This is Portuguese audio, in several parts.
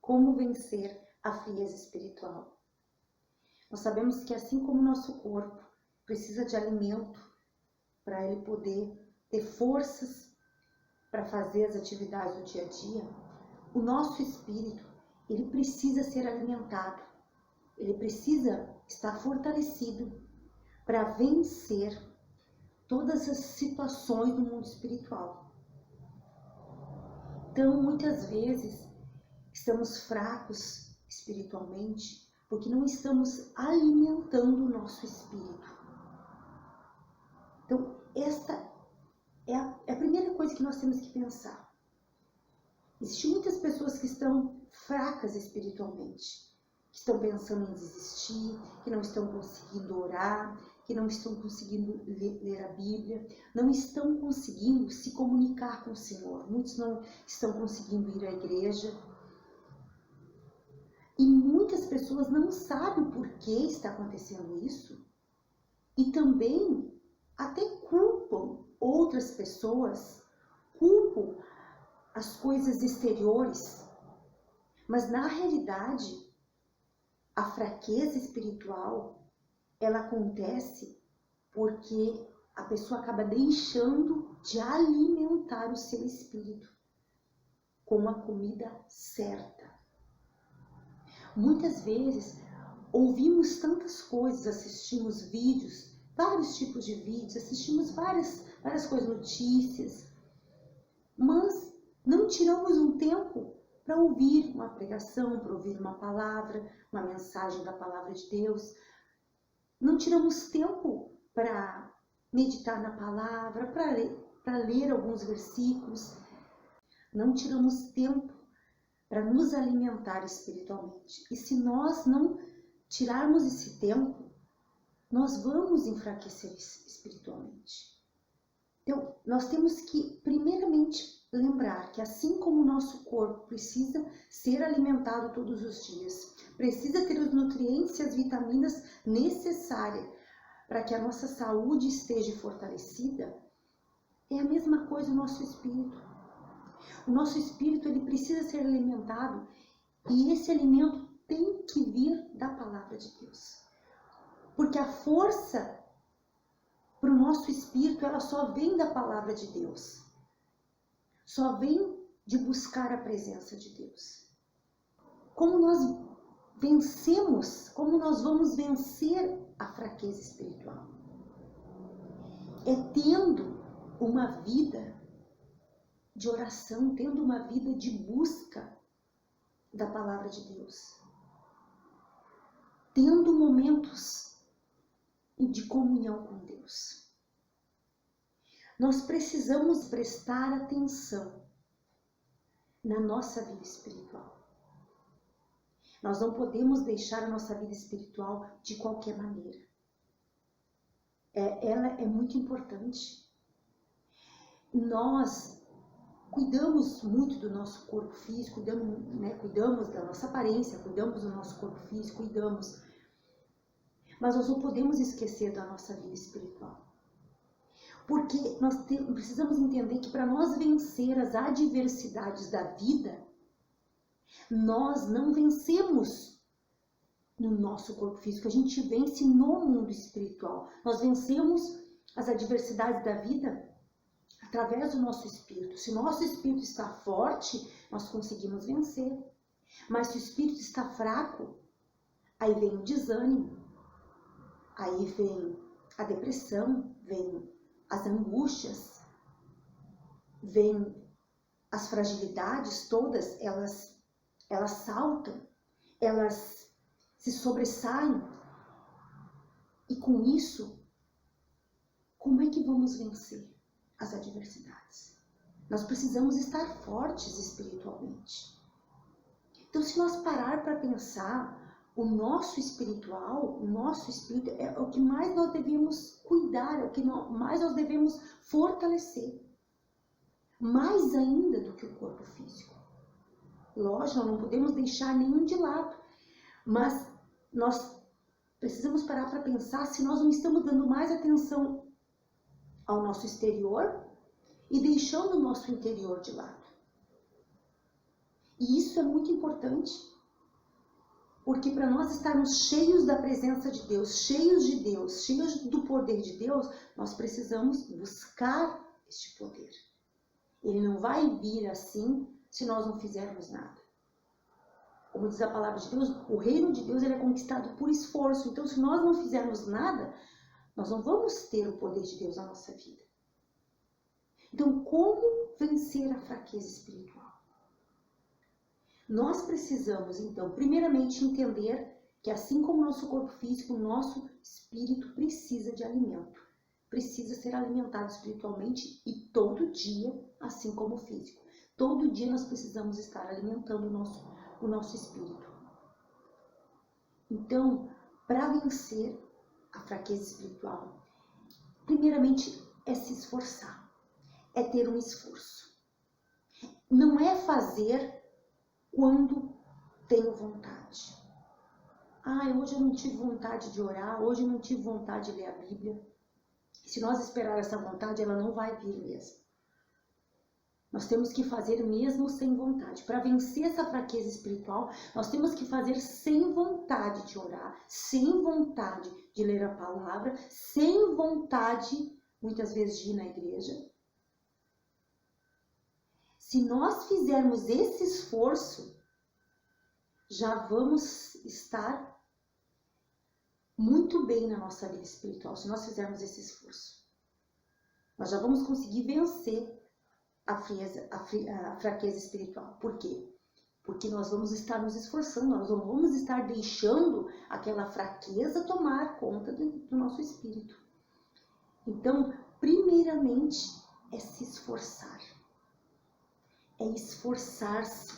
como vencer a frieza espiritual. Nós sabemos que assim como o nosso corpo precisa de alimento para ele poder ter forças para fazer as atividades do dia a dia, o nosso espírito, ele precisa ser alimentado, ele precisa estar fortalecido para vencer todas as situações do mundo espiritual. Então, muitas vezes, estamos fracos espiritualmente porque não estamos alimentando o nosso espírito. Então, esta é a primeira coisa que nós temos que pensar. Existem muitas pessoas que estão fracas espiritualmente, que estão pensando em desistir, que não estão conseguindo orar, que não estão conseguindo ler a Bíblia, não estão conseguindo se comunicar com o Senhor. Muitos não estão conseguindo ir à igreja. E muitas pessoas não sabem o porquê está acontecendo isso. E também até culpam outras pessoas, culpam as coisas exteriores. Mas na realidade, a fraqueza espiritual, ela acontece porque a pessoa acaba deixando de alimentar o seu espírito com a comida certa. Muitas vezes ouvimos tantas coisas, assistimos vídeos, vários tipos de vídeos, assistimos várias coisas, notícias, mas não tiramos um tempo para ouvir uma pregação, para ouvir uma palavra, uma mensagem da palavra de Deus. Não tiramos tempo para meditar na palavra, para ler alguns versículos. Não tiramos tempo para nos alimentar espiritualmente. E se nós não tirarmos esse tempo, nós vamos enfraquecer espiritualmente. Então, nós temos que, primeiramente, lembrar que assim como o nosso corpo precisa ser alimentado todos os dias, precisa ter os nutrientes e as vitaminas necessárias para que a nossa saúde esteja fortalecida, é a mesma coisa o nosso espírito. O nosso espírito, ele precisa ser alimentado e esse alimento tem que vir da palavra de Deus. Porque a força para o nosso espírito, ela só vem da palavra de Deus. Só vem de buscar a presença de Deus. Como nós vencemos, como nós vamos vencer a fraqueza espiritual? É tendo uma vida de oração, tendo uma vida de busca da palavra de Deus. Tendo momentos de comunhão com Deus. Nós precisamos prestar atenção na nossa vida espiritual. Nós não podemos deixar a nossa vida espiritual de qualquer maneira. Ela é muito importante. Nós cuidamos muito do nosso corpo físico, cuidamos da nossa aparência, cuidamos do nosso corpo físico, cuidamos. Mas nós não podemos esquecer da nossa vida espiritual. Porque nós precisamos entender que para nós vencer as adversidades da vida, nós não vencemos no nosso corpo físico, a gente vence no mundo espiritual. Nós vencemos as adversidades da vida através do nosso espírito. Se o nosso espírito está forte, nós conseguimos vencer. Mas se o espírito está fraco, aí vem o desânimo, aí vem a depressão, vem as angústias, vem as fragilidades todas, elas saltam, elas se sobressaem. E com isso, como é que vamos vencer as adversidades? Nós precisamos estar fortes espiritualmente. Então, se nós parar para pensar, o nosso espírito é o que mais nós devemos cuidar, é o que mais nós devemos fortalecer. Mais ainda do que o corpo físico. Lógico, nós não podemos deixar nenhum de lado, mas nós precisamos parar para pensar se nós não estamos dando mais atenção ao nosso exterior e deixando o nosso interior de lado. E isso é muito importante, porque para nós estarmos cheios da presença de Deus, cheios do poder de Deus, nós precisamos buscar este poder. Ele não vai vir assim se nós não fizermos nada. Como diz a palavra de Deus, o reino de Deus ele é conquistado por esforço. Então, se nós não fizermos nada, nós não vamos ter o poder de Deus na nossa vida. Então, como vencer a fraqueza espiritual? Nós precisamos, então, primeiramente entender que assim como o nosso corpo físico, o nosso espírito precisa de alimento. Precisa ser alimentado espiritualmente e todo dia, assim como o físico. Todo dia nós precisamos estar alimentando o nosso espírito. Então, para vencer a fraqueza espiritual, primeiramente é se esforçar, é ter um esforço. Não é fazer quando tenho vontade. Hoje eu não tive vontade de orar, hoje eu não tive vontade de ler a Bíblia. Se nós esperar essa vontade, ela não vai vir mesmo. Nós temos que fazer mesmo sem vontade. Para vencer essa fraqueza espiritual, nós temos que fazer sem vontade de orar, sem vontade de ler a palavra, sem vontade, muitas vezes, de ir na igreja. Se nós fizermos esse esforço, já vamos estar muito bem na nossa vida espiritual. Se nós fizermos esse esforço, nós já vamos conseguir vencer a fraqueza espiritual. Por quê? Porque nós vamos estar nos esforçando, nós não vamos estar deixando aquela fraqueza tomar conta do nosso espírito. Então, primeiramente, é se esforçar. É esforçar-se.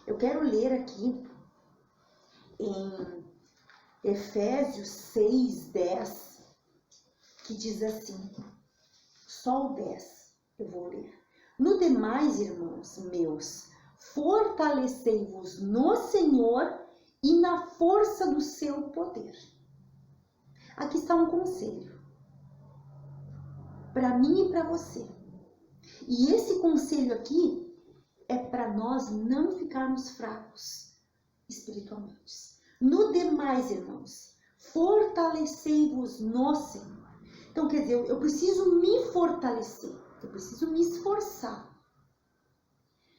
Eu quero ler aqui em Efésios 6:10, que diz assim, só o 10 eu vou ler. No demais, irmãos meus, fortalecei-vos no Senhor e na força do seu poder. Aqui está um conselho para mim e para você. E esse conselho aqui é para nós não ficarmos fracos espiritualmente. No demais, irmãos, fortalecei-vos no Senhor. Então, quer dizer, eu preciso me fortalecer, eu preciso me esforçar.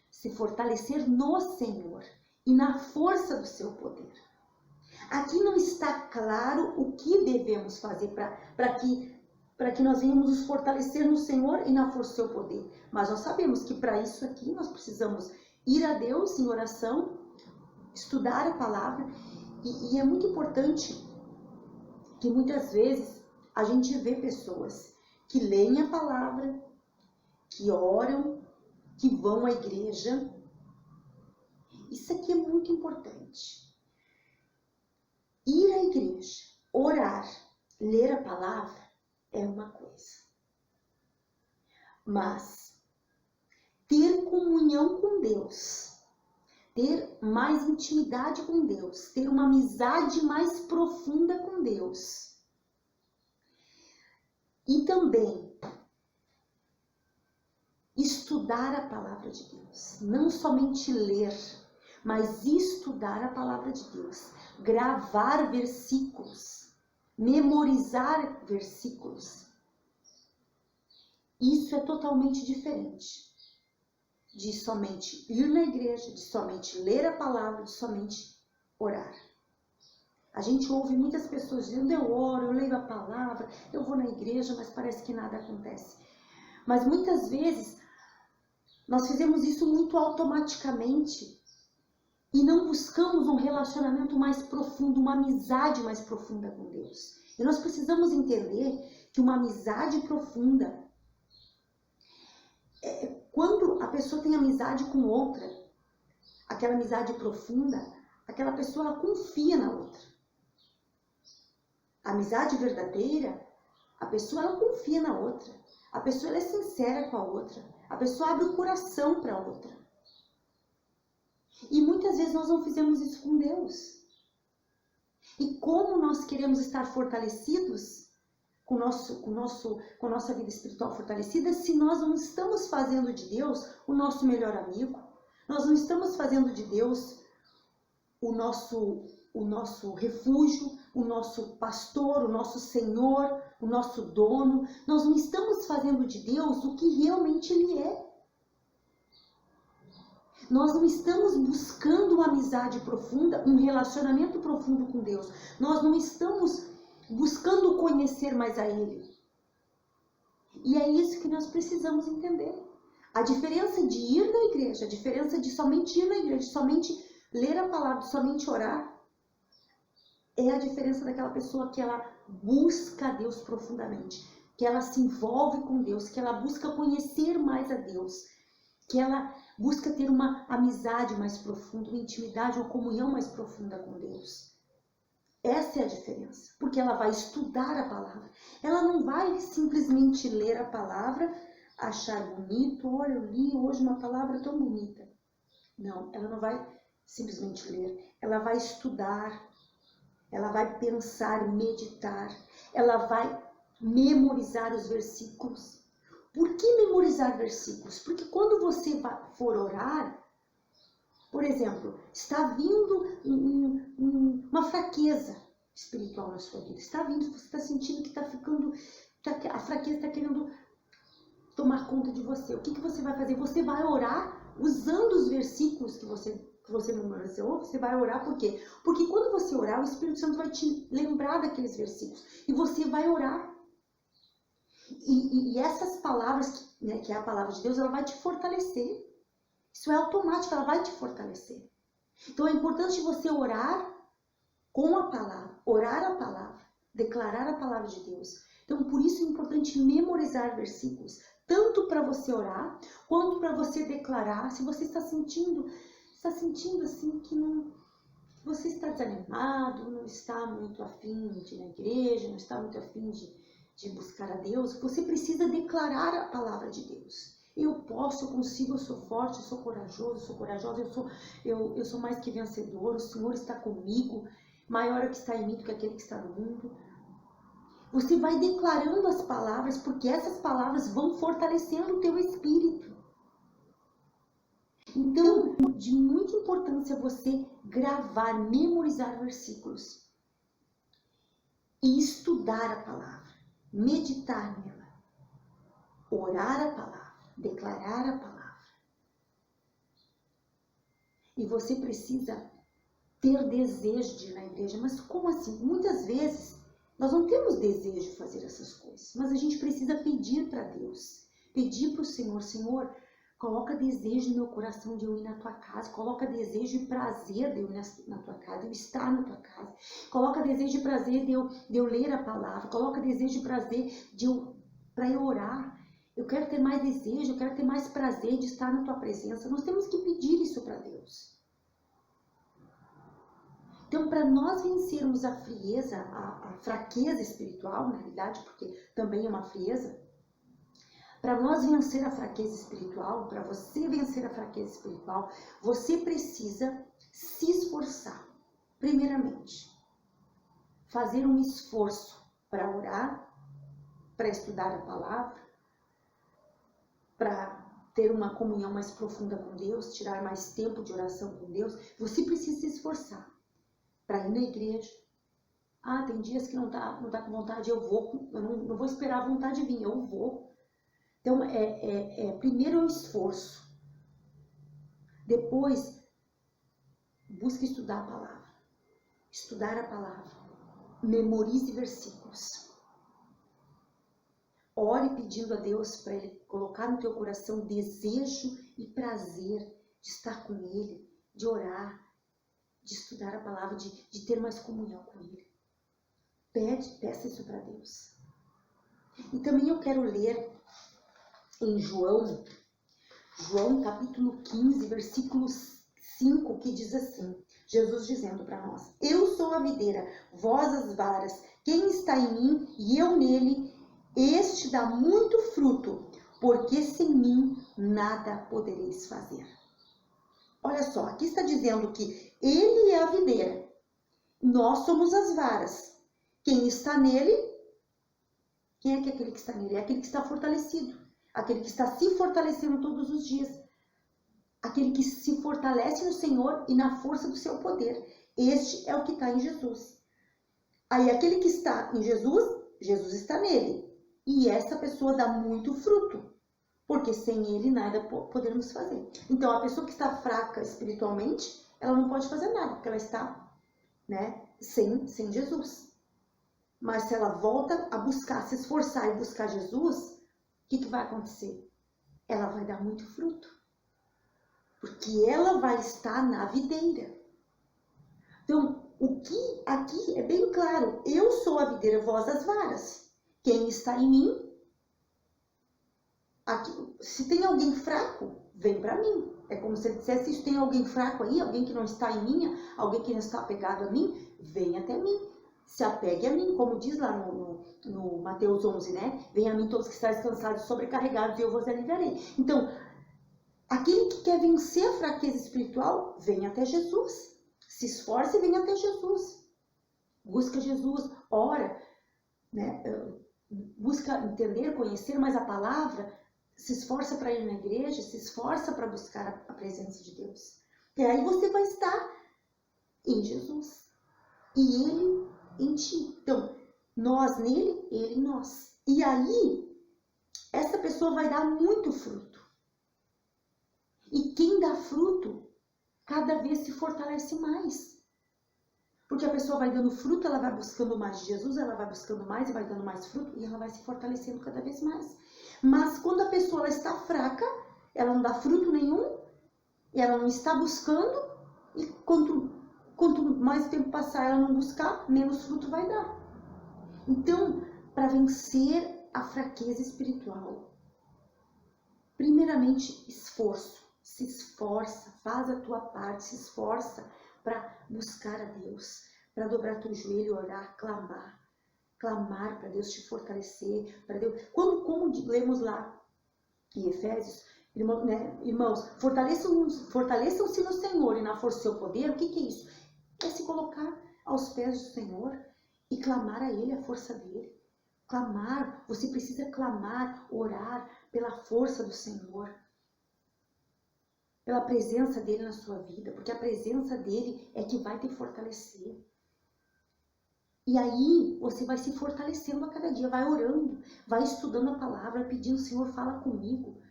Se fortalecer no Senhor e na força do seu poder. Aqui não está claro o que devemos fazer para que nós venhamos nos fortalecer no Senhor e na força do seu poder. Mas nós sabemos que para isso aqui nós precisamos ir a Deus em oração, estudar a palavra. E é muito importante que muitas vezes a gente vê pessoas que leem a palavra, que oram, que vão à igreja. Isso aqui é muito importante. Ir à igreja, orar, ler a palavra é uma coisa. Mas ter comunhão com Deus, ter mais intimidade com Deus, ter uma amizade mais profunda com Deus. E também estudar a palavra de Deus. Não somente ler, mas estudar a palavra de Deus. Gravar versículos, memorizar versículos. Isso é totalmente diferente de somente ir na igreja, de somente ler a palavra, de somente orar. A gente ouve muitas pessoas dizendo, eu oro, eu leio a palavra, eu vou na igreja, mas parece que nada acontece. Mas muitas vezes, nós fizemos isso muito automaticamente e não buscamos um relacionamento mais profundo, uma amizade mais profunda com Deus. E nós precisamos entender que uma amizade profunda quando a pessoa tem amizade com outra, aquela amizade profunda, aquela pessoa ela confia na outra. A amizade verdadeira, a pessoa ela confia na outra. A pessoa ela é sincera com a outra. A pessoa abre o coração para a outra. E muitas vezes nós não fizemos isso com Deus. E como nós queremos estar fortalecidos com a nossa vida espiritual fortalecida, se nós não estamos fazendo de Deus o nosso melhor amigo, Nós não estamos fazendo de Deus o nosso refúgio, o nosso pastor, o nosso Senhor, o nosso dono. Nós não estamos fazendo de Deus o que realmente Ele é. Nós não estamos buscando uma amizade profunda, um relacionamento profundo com Deus. Nós não estamos buscando conhecer mais a Ele. E é isso que nós precisamos entender. A diferença de ir na igreja, a diferença de somente ir na igreja, de somente ler a palavra, de somente orar, é a diferença daquela pessoa que ela busca a Deus profundamente, que ela se envolve com Deus, que ela busca conhecer mais a Deus, que ela busca ter uma amizade mais profunda, uma intimidade ou comunhão mais profunda com Deus. Essa é a diferença, porque ela vai estudar a palavra. Ela não vai simplesmente ler a palavra, achar bonito, olha, eu li hoje uma palavra tão bonita. Não, ela não vai simplesmente ler, ela vai estudar, ela vai pensar, meditar, ela vai memorizar os versículos. Por que memorizar versículos? Porque quando você for orar, por exemplo, está vindo uma fraqueza espiritual na sua vida. Está vindo, você está sentindo que está ficando, a fraqueza está querendo tomar conta de você. O que você vai fazer? Você vai orar usando os versículos que você memorizou. Você vai orar por quê? Porque quando você orar, o Espírito Santo vai te lembrar daqueles versículos. E você vai orar. E essas palavras, que é a palavra de Deus, ela vai te fortalecer. Isso é automático, ela vai te fortalecer. Então é importante você orar com a palavra, orar a palavra, declarar a palavra de Deus. Então por isso é importante memorizar versículos, tanto para você orar, quanto para você declarar. Se você está sentindo assim que não, você está desanimado, não está muito afim de ir na igreja, não está muito afim de buscar a Deus, você precisa declarar a palavra de Deus. Eu posso, eu consigo, eu sou forte, eu sou corajoso, eu sou corajosa, eu sou mais que vencedor, o Senhor está comigo, maior é o que está em mim do que aquele que está no mundo. Você vai declarando as palavras, porque essas palavras vão fortalecendo o teu espírito. Então, de muita importância você gravar, memorizar versículos e estudar a palavra, meditar nela, orar a palavra, declarar a palavra. E você precisa ter desejo de ir na igreja. Mas como assim? Muitas vezes nós não temos desejo de fazer essas coisas, mas a gente precisa pedir para Deus, pedir para o Senhor: Senhor, coloca desejo no meu coração de eu ir na tua casa, coloca desejo e prazer de eu ir na tua casa, de eu estar na tua casa, coloca desejo e prazer de eu ler a palavra, coloca desejo e prazer para eu orar. Eu quero ter mais desejo, eu quero ter mais prazer de estar na tua presença. Nós temos que pedir isso para Deus. Então, para nós vencermos a frieza, a fraqueza espiritual, na realidade, porque também é uma frieza, para nós vencer a fraqueza espiritual, para você vencer a fraqueza espiritual, você precisa se esforçar. Primeiramente, fazer um esforço para orar, para estudar a palavra, para ter uma comunhão mais profunda com Deus, tirar mais tempo de oração com Deus. Você precisa se esforçar para ir na igreja. Ah, tem dias que não tá com vontade, eu não vou esperar a vontade vir, eu vou. Então, primeiro é o esforço. Depois, busque estudar a palavra. Estudar a palavra. Memorize versículos. Ore pedindo a Deus para Ele colocar no teu coração desejo e prazer de estar com Ele, de orar, de estudar a palavra, de ter mais comunhão com Ele. Peça isso para Deus. E também eu quero ler em João capítulo 15, versículo 5, que diz assim, Jesus dizendo para nós: Eu sou a videira, vós as varas, quem está em mim e eu nele, este dá muito fruto, porque sem mim nada podereis fazer. Olha só, aqui está dizendo que ele é a videira, nós somos as varas. Quem está nele, quem é que é aquele que está nele? É aquele que está fortalecido, aquele que está se fortalecendo todos os dias. aquele que se fortalece no Senhor e na força do seu poder. Este é o que está em Jesus. Aí aquele que está em Jesus, Jesus está nele. E essa pessoa dá muito fruto, porque sem ele nada podemos fazer. Então a pessoa que está fraca espiritualmente, ela não pode fazer nada, porque ela está, né, sem Jesus. Mas se ela volta a buscar, se esforçar e buscar Jesus, o que vai acontecer? Ela vai dar muito fruto, porque ela vai estar na videira. Então, o que aqui é bem claro, eu sou a videira, vós as varas. Quem está em mim, aqui, se tem alguém fraco, vem para mim. É como se ele dissesse, se tem alguém fraco aí, alguém que não está em mim, alguém que não está apegado a mim, vem até mim. Se apegue a mim, como diz lá no Mateus 11, né? Venha a mim todos que estáis cansados e sobrecarregados e eu vos aliviarei. Então, aquele que quer vencer a fraqueza espiritual, vem até Jesus. Se esforce e vem até Jesus. Busca Jesus, ora, né? Busca entender, conhecer mais a palavra, se esforça para ir na igreja, se esforça para buscar a presença de Deus. E aí você vai estar em Jesus. E Ele em ti. Então, nós nele, Ele em nós. E aí, essa pessoa vai dar muito fruto. E quem dá fruto, cada vez se fortalece mais. Porque a pessoa vai dando fruto, ela vai buscando mais de Jesus, ela vai buscando mais e vai dando mais fruto e ela vai se fortalecendo cada vez mais. Mas quando a pessoa ela está fraca, ela não dá fruto nenhum, ela não está buscando, e quanto mais tempo passar ela não buscar, menos fruto vai dar. Então, para vencer a fraqueza espiritual, primeiramente esforço. Se esforça, faz a tua parte, se esforça para buscar a Deus, para dobrar teu joelho, orar, clamar para Deus te fortalecer, para Deus. Como lemos lá em Efésios, irmãos, fortaleçam-se no Senhor e na força do seu poder. O que é isso? É se colocar aos pés do Senhor e clamar a Ele a força dele. Clamar, você precisa clamar, orar pela força do Senhor, pela presença dele na sua vida, porque a presença dele é que vai te fortalecer. E aí você vai se fortalecendo a cada dia, vai orando, vai estudando a palavra, pedindo, Senhor, fala comigo.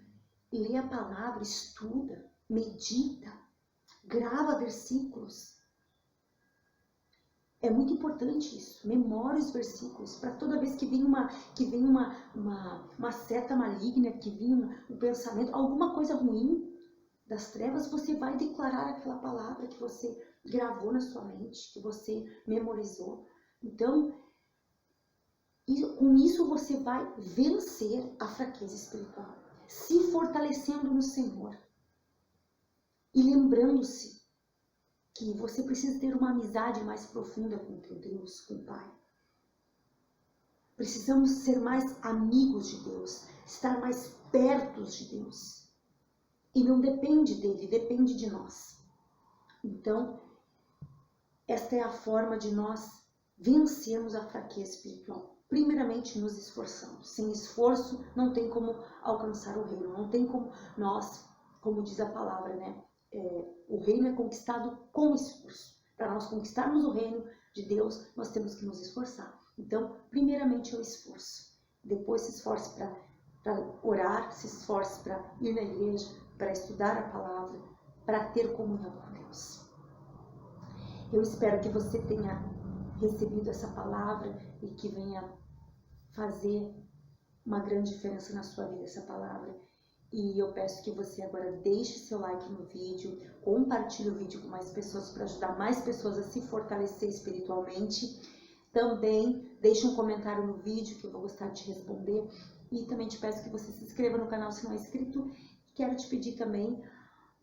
Lê a palavra, estuda, medita, grava versículos. É muito importante isso, memore os versículos, para toda vez que vem uma seta maligna, que vem um pensamento, alguma coisa ruim das trevas, você vai declarar aquela palavra que você gravou na sua mente, que você memorizou. Então, com isso você vai vencer a fraqueza espiritual, se fortalecendo no Senhor e lembrando-se que você precisa ter uma amizade mais profunda com o teu Deus, com o Pai. Precisamos ser mais amigos de Deus, estar mais perto de Deus. E não depende dele, depende de nós. Então, esta é a forma de nós vencermos a fraqueza espiritual. Primeiramente, nos esforçando. Sem esforço, não tem como alcançar o reino. Não tem como nós, como diz a palavra, né? O reino é conquistado com esforço. Para nós conquistarmos o reino de Deus, nós temos que nos esforçar. Então, primeiramente é o esforço. Depois se esforce para orar, se esforce para ir na igreja, para estudar a palavra, para ter comunhão com Deus. Eu espero que você tenha recebido essa palavra e que venha fazer uma grande diferença na sua vida essa palavra. E eu peço que você agora deixe seu like no vídeo, compartilhe o vídeo com mais pessoas para ajudar mais pessoas a se fortalecer espiritualmente. Também deixe um comentário no vídeo que eu vou gostar de responder. E também te peço que você se inscreva no canal se não é inscrito. Quero te pedir também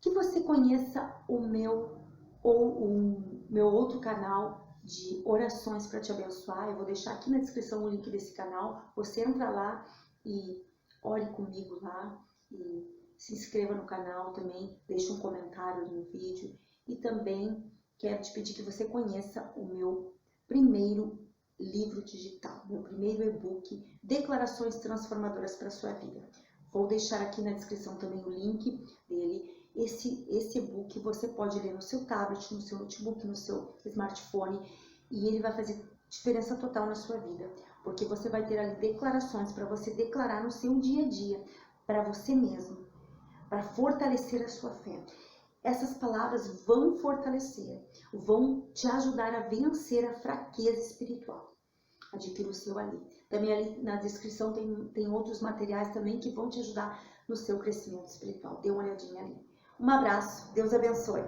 que você conheça o meu outro canal de orações para te abençoar. Eu vou deixar aqui na descrição o link desse canal. Você entra lá e ore comigo lá. E se inscreva no canal também, deixe um comentário no vídeo. E também quero te pedir que você conheça o meu primeiro livro digital, meu primeiro e-book, Declarações Transformadoras para a Sua Vida. Vou deixar aqui na descrição também o link dele. esse e-book você pode ler no seu tablet, no seu notebook, no seu smartphone, e ele vai fazer diferença total na sua vida, porque você vai ter ali declarações para você declarar no seu dia a dia, para você mesmo, para fortalecer a sua fé. Essas palavras vão fortalecer, vão te ajudar a vencer a fraqueza espiritual. Adquira o seu ali. Também ali na descrição tem outros materiais também que vão te ajudar no seu crescimento espiritual. Dê uma olhadinha ali. Um abraço, Deus abençoe.